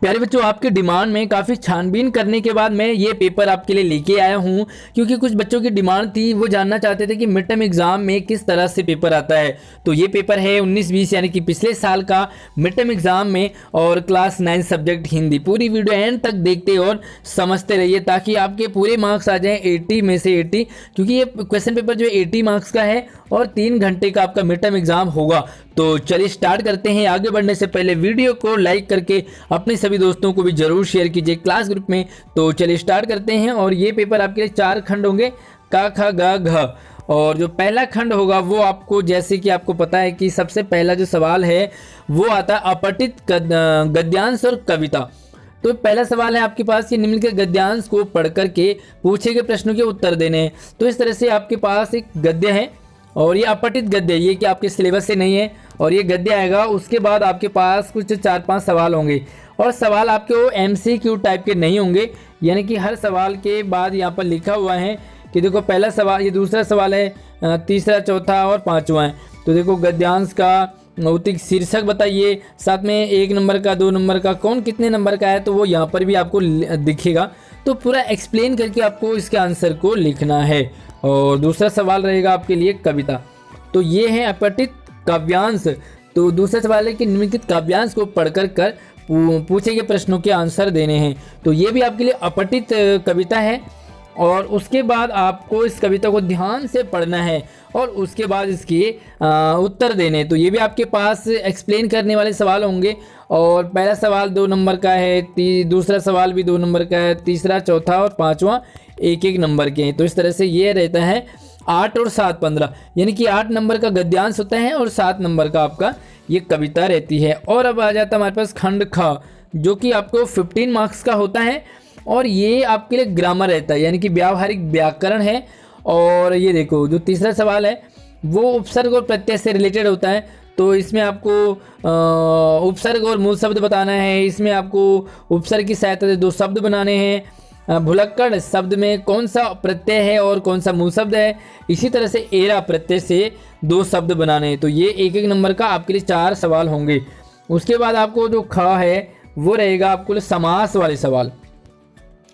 प्यारे बच्चों, आपके डिमांड में काफ़ी छानबीन करने के बाद मैं ये पेपर आपके लिए लेके आया हूँ, क्योंकि कुछ बच्चों की डिमांड थी, वो जानना चाहते थे कि मिड टर्म एग्ज़ाम में किस तरह से पेपर आता है। तो ये पेपर है 19-20 यानी कि पिछले साल का मिड टर्म एग्ज़ाम में, और क्लास 9 सब्जेक्ट हिंदी। पूरी वीडियो एंड तक देखते और समझते रहिए ताकि आपके पूरे मार्क्स आ जाएँ 80 में से 80, क्योंकि ये क्वेश्चन पेपर जो है 80 मार्क्स का है और 3 घंटे का आपका मिड टर्म एग्ज़ाम होगा। तो चलिए स्टार्ट करते हैं। आगे बढ़ने से पहले वीडियो को लाइक करके अपने सभी दोस्तों को भी जरूर शेयर कीजिए क्लास ग्रुप में। तो चलिए स्टार्ट करते हैं। और ये पेपर आपके लिए 4 खंड होंगे, का, ख, ग, घ। और जो पहला खंड होगा वो आपको, जैसे कि आपको पता है कि सबसे पहला जो सवाल है वो आता है अपठित गद्यांश और कविता। तो पहला सवाल है आपके पास कि निम्नलिखित गद्यांश को पढ़ करके पूछे गए प्रश्नों के उत्तर देने हैं। तो इस तरह से आपके पास एक गद्य है और ये अपठित गद्य, ये कि आपके सिलेबस से नहीं है, और ये गद्य आएगा। उसके बाद आपके पास कुछ 4-5 सवाल होंगे, और सवाल आपके वो MCQ टाइप के नहीं होंगे, यानी कि हर सवाल के बाद यहाँ पर लिखा हुआ है कि देखो पहला सवाल, ये दूसरा सवाल है, तीसरा, चौथा और 5वां है। तो देखो गद्यांश का भौतिक शीर्षक बताइए, साथ में 1 नंबर का, 2 नंबर का, कौन कितने नंबर का है, तो वो यहाँ पर भी आपको दिखेगा। तो पूरा एक्सप्लेन करके आपको इसके आंसर को लिखना है। और दूसरा सवाल रहेगा आपके लिए कविता। तो ये है अपठित काव्यांश। तो दूसरा सवाल है कि निम्नलिखित काव्यांश को पढ़कर कर पूछे गए प्रश्नों के आंसर देने हैं। तो ये भी आपके लिए अपठित कविता है, और उसके बाद आपको इस कविता को ध्यान से पढ़ना है और उसके बाद इसके उत्तर देने। तो ये भी आपके पास एक्सप्लेन करने वाले सवाल होंगे। और पहला सवाल 2 नंबर का है, दूसरा सवाल भी 2 नंबर का है, तीसरा, चौथा और 5वां 1-1 नंबर के हैं। तो इस तरह से ये रहता है 8 और 7 15, यानी कि 8 नंबर का गद्यांश होता है और 7 नंबर का आपका ये कविता रहती है। और अब आ जाता है हमारे पास खंड ख, जो कि आपको 15 मार्क्स का होता है, और ये आपके लिए ग्रामर रहता है, यानी कि व्यावहारिक व्याकरण है। और ये देखो जो तीसरा सवाल है वो उपसर्ग और प्रत्यय से रिलेटेड होता है। तो इसमें आपको उपसर्ग और मूल शब्द बताना है। इसमें आपको उपसर्ग की सहायता से 2 शब्द बनाने हैं। भुलक्कड़ शब्द में कौन सा प्रत्यय है और कौन सा मूल शब्द है। इसी तरह से एरा प्रत्यय से 2 शब्द बनाने हैं। तो ये 1-1 नंबर का आपके लिए 4 सवाल होंगे। उसके बाद आपको जो ख है वो रहेगा आपको समास वाले सवाल,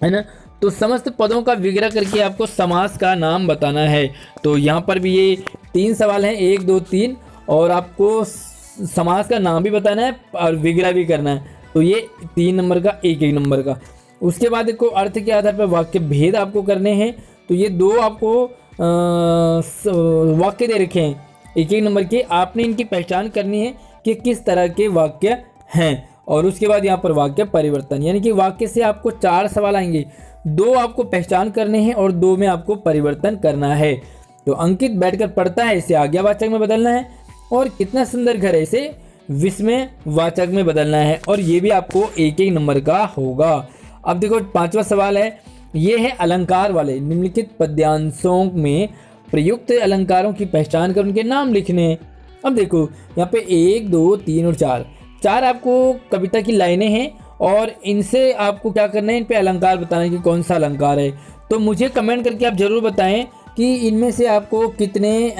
है ना। तो समस्त पदों का विग्रह करके आपको समास का नाम बताना है। तो यहाँ पर भी ये 3 सवाल हैं, 1, 2, 3, और आपको समास का नाम भी बताना है और विग्रह भी करना है। तो ये 3 नंबर का, 1-1 नंबर का। उसके बाद देखो अर्थ के आधार पर वाक्य भेद आपको करने हैं। तो ये 2 आपको वाक्य दे रखे हैं 1-1 नंबर के, आपने इनकी पहचान करनी है कि किस तरह के वाक्य हैं। और उसके बाद यहाँ पर वाक्य परिवर्तन, यानी कि वाक्य से आपको 4 सवाल आएंगे, 2 आपको पहचान करने हैं और 2 में आपको परिवर्तन करना है। तो अंकित बैठकर पढ़ता है, इसे आज्ञावाचक में बदलना है, और कितना सुंदर घर है इसे विस्मयवाचक में बदलना है। और ये भी आपको 1-1 नंबर का होगा। अब देखो 5वां सवाल है, ये है अलंकार वाले। निम्नलिखित पद्यांशों में प्रयुक्त अलंकारों की पहचान कर उनके नाम लिखने हैं। अब देखो यहाँ पे 1, 2, 3 और 4 आपको कविता की लाइनें हैं, और इनसे आपको क्या करना है, इन पे अलंकार बताना है कि कौन सा अलंकार है। तो मुझे कमेंट करके आप ज़रूर बताएं कि इनमें से आपको कितने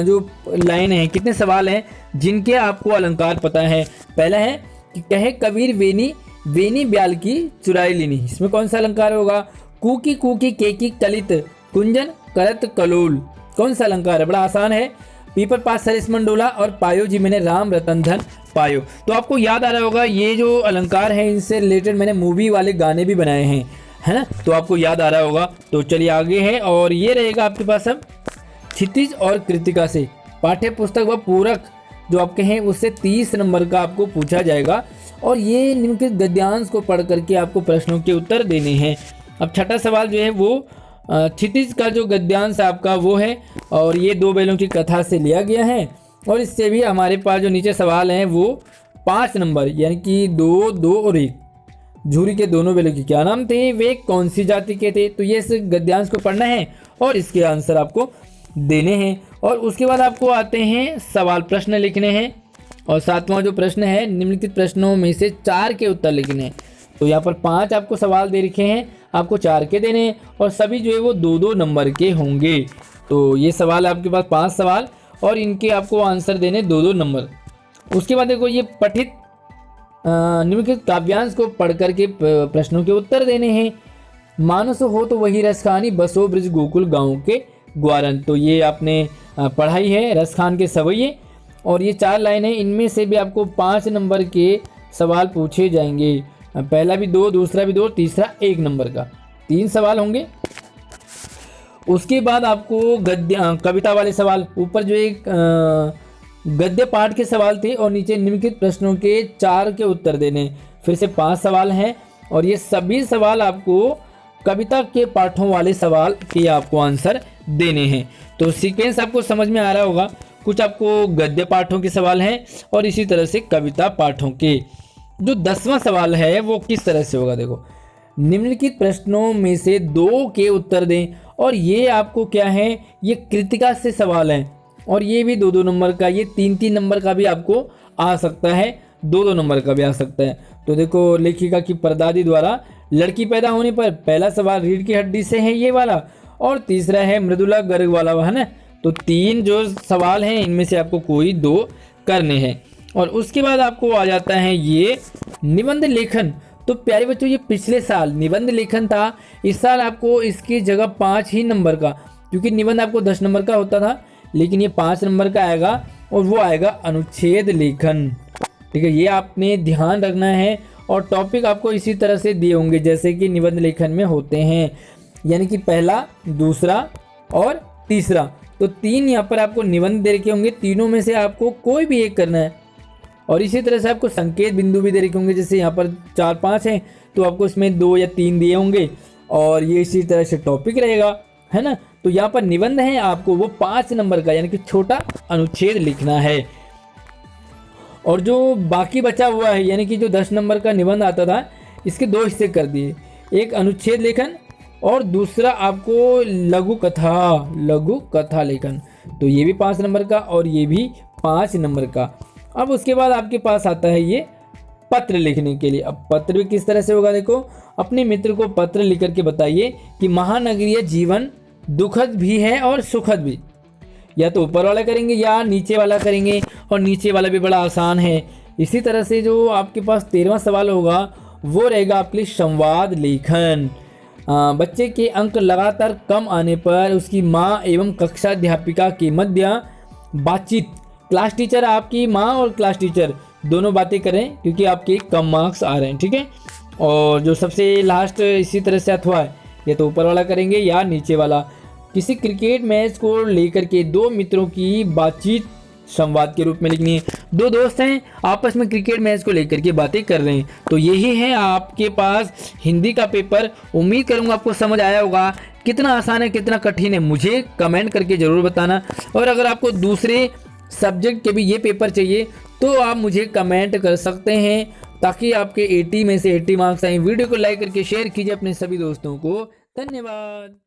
जो लाइन हैं, कितने सवाल हैं जिनके आपको अलंकार पता है। पहला है कि कहे कबीर वेनी वेनी ब्याल की चुराई लीनी, इसमें कौन सा अलंकार होगा। कूकी कूकी केकी कलित कुंजन करत कलोल, कौन सा अलंकार है। बड़ा आसान है। पीपर पास सरिस मंडोला और पायो जी मैंने राम रतन धन पायो। तो आपको याद आ रहा होगा ये जो अलंकार है, इनसे रिलेटेड मैंने मूवी वाले गाने भी बनाए हैं, है ना। तो आपको याद आ रहा होगा। तो चलिए आगे है, और ये रहेगा आपके पास अब क्षितिज और कृतिका से पाठ्य पुस्तक व पूरक जो आपके हैं उससे 30 नंबर का आपको पूछा जाएगा। और ये निम्नलिखित गद्यांश को पढ़ करके आपको प्रश्नों के उत्तर देने हैं। अब छठा सवाल जो है वो क्षितिज का जो गद्यांश आपका वो है, और ये 2 बैलों की कथा से लिया गया है। और इससे भी हमारे पास जो नीचे सवाल हैं वो 5 नंबर, यानी कि 2, 2 और 1। झूरी के दोनों बैलों के क्या नाम थे, वे कौन सी जाति के थे। तो ये इस गद्यांश को पढ़ना है और इसके आंसर आपको देने हैं। और उसके बाद आपको आते हैं सवाल प्रश्न लिखने हैं। और 7वां जो प्रश्न है, निम्नलिखित प्रश्नों में से 4 के उत्तर लिखने हैं। तो यहाँ पर 5 आपको सवाल दे रखे हैं, आपको 4 के देने हैं, और सभी जो है वो 2-2 नंबर के होंगे। तो ये सवाल आपके पास 5 सवाल, और इनके आपको आंसर देने 2-2 नंबर। उसके बाद देखो ये पठित निम्नलिखित काव्यांश को पढ़ करके प्रश्नों के उत्तर देने हैं। मानस हो तो वही रस खानी, बसो ब्रज गोकुल गाँव के ग्वारन। तो ये आपने पढ़ाई है रस खान के सवैये। और ये 4 लाइन है, इनमें से भी आपको 5 नंबर के सवाल पूछे जाएंगे। पहला भी 2, दूसरा भी 2, तीसरा 1 नंबर का 3 सवाल होंगे। उसके बाद आपको गद्य कविता वाले सवाल, ऊपर जो एक गद्य पाठ के सवाल थे और नीचे निम्नलिखित प्रश्नों के 4 के उत्तर देने। फिर से 5 सवाल हैं और ये सभी सवाल आपको कविता के पाठों वाले सवाल के आपको आंसर देने हैं। तो सीक्वेंस आपको समझ में आ रहा होगा। कुछ आपको गद्य पाठों के सवाल हैं और इसी तरह से कविता पाठों के। जो 10वां सवाल है वो किस तरह से होगा, देखो, निम्नलिखित प्रश्नों में से 2 के उत्तर दें। और ये आपको क्या है, ये कृतिका से सवाल है और ये भी 2-2 नंबर का, ये 3-3 नंबर का भी आपको आ सकता है, 2-2 नंबर का भी आ सकता है। तो देखो, लेखिका की परदादी द्वारा लड़की पैदा होने पर पहला सवाल रीढ़ की हड्डी से है ये वाला, और तीसरा है मृदुला गर्ग वाला, है ना। तो 3 जो सवाल हैं इनमें से आपको कोई 2 करने हैं। और उसके बाद आपको आ जाता है ये निबंध लेखन। तो प्यारे बच्चों, ये पिछले साल निबंध लेखन था, इस साल आपको इसकी जगह 5 ही नंबर का, क्योंकि निबंध आपको 10 नंबर का होता था, लेकिन ये 5 नंबर का आएगा और वो आएगा अनुच्छेद लेखन। ठीक है, ये आपने ध्यान रखना है। और टॉपिक आपको इसी तरह से दिए होंगे जैसे कि निबंध लेखन में होते हैं, यानी कि पहला, दूसरा और तीसरा। तो 3 यहाँ पर आपको निबंध दे रखे होंगे, तीनों में से आपको कोई भी एक करना है। और इसी तरह से आपको संकेत बिंदु भी दे रखे होंगे, जैसे यहाँ पर 4-5 हैं तो आपको इसमें 2 या 3 दिए होंगे और ये इसी तरह से टॉपिक रहेगा, है ना। तो यहाँ पर निबंध है, आपको वो 5 नंबर का यानी कि छोटा अनुच्छेद लिखना है। और जो बाकी बचा हुआ है, यानी कि जो 10 नंबर का निबंध आता था, इसके 2 हिस्से कर दिए, एक अनुच्छेद लेखन और दूसरा आपको लघु कथा लेखन। तो ये भी 5 नंबर का और ये भी 5 नंबर का। अब उसके बाद आपके पास आता है ये पत्र लिखने के लिए। अब पत्र भी किस तरह से होगा, देखो, अपने मित्र को पत्र लिख करके बताइए कि महानगरीय जीवन दुखद भी है और सुखद भी। या तो ऊपर वाला करेंगे या नीचे वाला करेंगे, और नीचे वाला भी बड़ा आसान है। इसी तरह से जो आपके पास 13वां सवाल होगा वो रहेगा आपके लिए संवाद लेखन। बच्चे के अंक लगातार कम आने पर उसकी माँ एवं कक्षा अध्यापिका के मध्य बातचीत। क्लास टीचर, आपकी माँ और क्लास टीचर दोनों बातें करें क्योंकि आपके कम मार्क्स आ रहे हैं, ठीक है। और जो सबसे लास्ट इसी तरह से अथवा है, या तो ऊपर वाला करेंगे या नीचे वाला। किसी क्रिकेट मैच को लेकर के 2 मित्रों की बातचीत संवाद के रूप में लिखनी है। 2 दोस्त हैं, आपस में क्रिकेट मैच को लेकर के बातें कर रहे हैं। तो यही है आपके पास हिंदी का पेपर। उम्मीद करूंगा आपको समझ आया होगा। कितना आसान है, कितना कठिन है, मुझे कमेंट करके ज़रूर बताना। और अगर आपको दूसरे सब्जेक्ट के भी ये पेपर चाहिए तो आप मुझे कमेंट कर सकते हैं, ताकि आपके 80 में से 80 मार्क्स आए। वीडियो को लाइक करके शेयर कीजिए अपने सभी दोस्तों को। धन्यवाद।